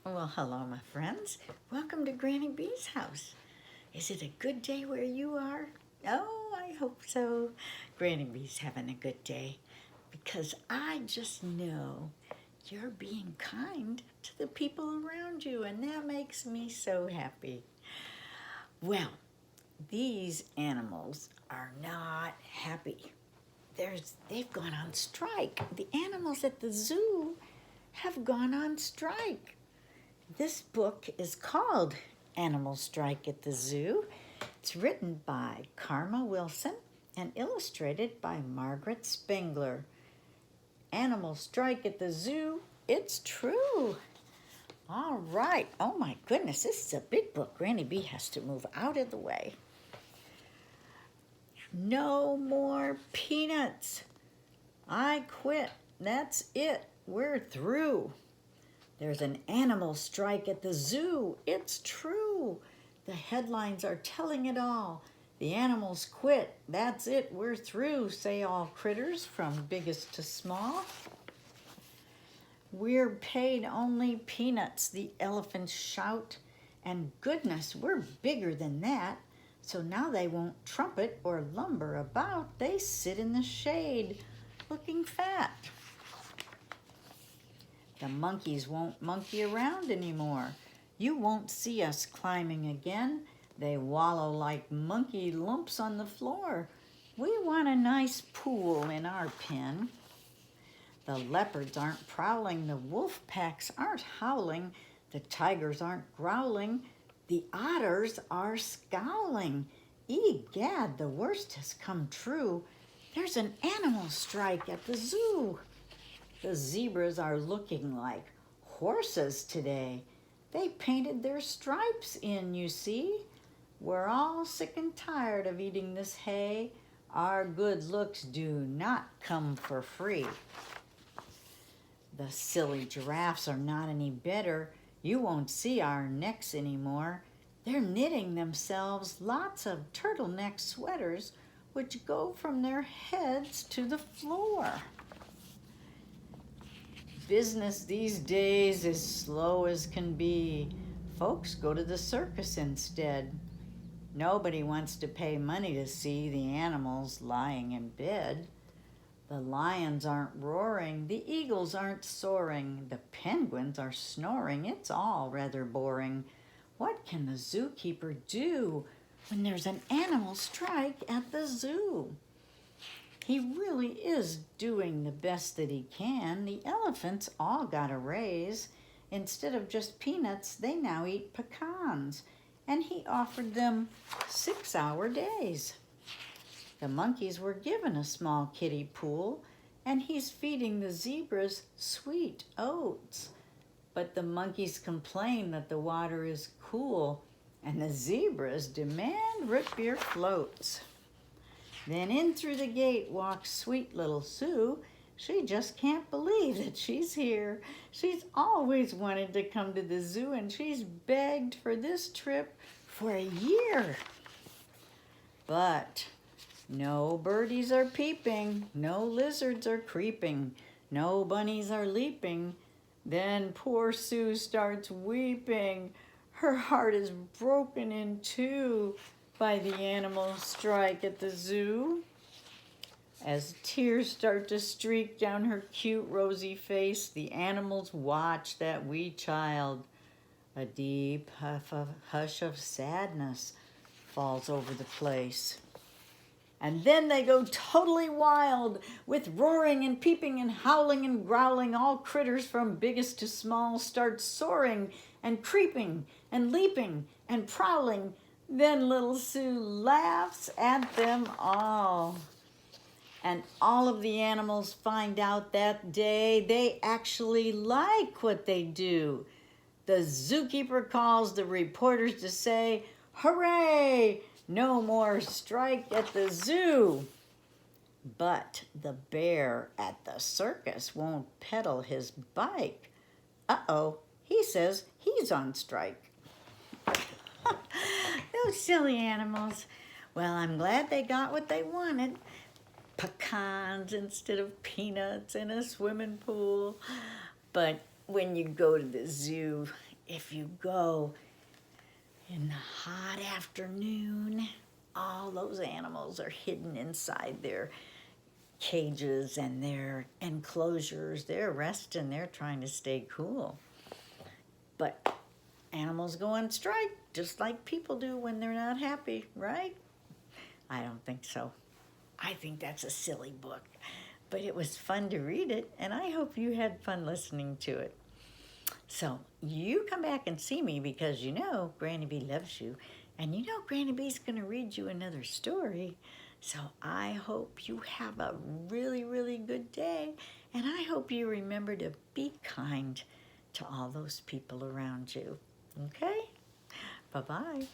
Well, hello, my friends. Welcome to Granny B's house. Is it a good day where you are? Oh, I hope so. Granny B's having a good day because I just know you're being kind to the people around you, and that makes me so happy. Well, these animals are not happy. They've gone on strike. The animals at the zoo have gone on strike. This book is called Animal Strike at the Zoo. It's written by Karma Wilson and illustrated by Margaret Spengler. Animal Strike at the Zoo, it's true. All right. Oh my goodness, this is a big book. Granny B has to move out of the way. No more peanuts. I quit. That's it. We're through. There's an animal strike at the zoo. It's true. The headlines are telling it all. The animals quit. That's it. We're through, say all critters from biggest to small. We're paid only peanuts, the elephants shout. And goodness, we're bigger than that. So now they won't trumpet or lumber about. They sit in the shade, looking fat. The monkeys won't monkey around anymore. You won't see us climbing again. They wallow like monkey lumps on the floor. We want a nice pool in our pen. The leopards aren't prowling. The wolf packs aren't howling. The tigers aren't growling. The otters are scowling. Egad, the worst has come true. There's an animal strike at the zoo. The zebras are looking like horses today. They painted their stripes in, you see. We're all sick and tired of eating this hay. Our good looks do not come for free. The silly giraffes are not any better. You won't see our necks anymore. They're knitting themselves lots of turtleneck sweaters which go from their heads to the floor. Business these days is slow as can be. Folks go to the circus instead. Nobody wants to pay money to see the animals lying in bed. The lions aren't roaring, the eagles aren't soaring, the penguins are snoring. It's all rather boring. What can the zookeeper do when there's an animal strike at the zoo? He really is doing the best that he can. The elephants all got a raise. Instead of just peanuts, they now eat pecans. And he offered them 6-hour days. The monkeys were given a small kiddie pool, and he's feeding the zebras sweet oats. But the monkeys complain that the water is cool, and the zebras demand root beer floats. Then in through the gate walks sweet little Sue. She just can't believe that she's here. She's always wanted to come to the zoo, and she's begged for this trip for a year. But no birdies are peeping, no lizards are creeping, no bunnies are leaping. Then poor Sue starts weeping. Her heart is broken in two by the animal strike at the zoo. As tears start to streak down her cute rosy face, the animals watch that wee child. A deep hush of sadness falls over the place. And then they go totally wild with roaring and peeping and howling and growling. All critters from biggest to small start soaring and creeping and leaping and prowling. Then little Sue laughs at them all. And all of the animals find out that day they actually like what they do. The zookeeper calls the reporters to say, "Hooray! No more strike at the zoo." But the bear at the circus won't pedal his bike. Uh-oh, he says he's on strike. Those silly animals. Well, I'm glad they got what they wanted. Pecans instead of peanuts and a swimming pool. But when you go to the zoo, if you go in the hot afternoon, all those animals are hidden inside their cages and their enclosures. They're resting, they're trying to stay cool. But animals go on strike just like people do when they're not happy, right? I don't think so. I think that's a silly book. But it was fun to read it, and I hope you had fun listening to it. So you come back and see me because you know Granny Bee loves you, and you know Granny Bee's going to read you another story. So I hope you have a really, really good day, and I hope you remember to be kind to all those people around you. Okay? Bye-bye.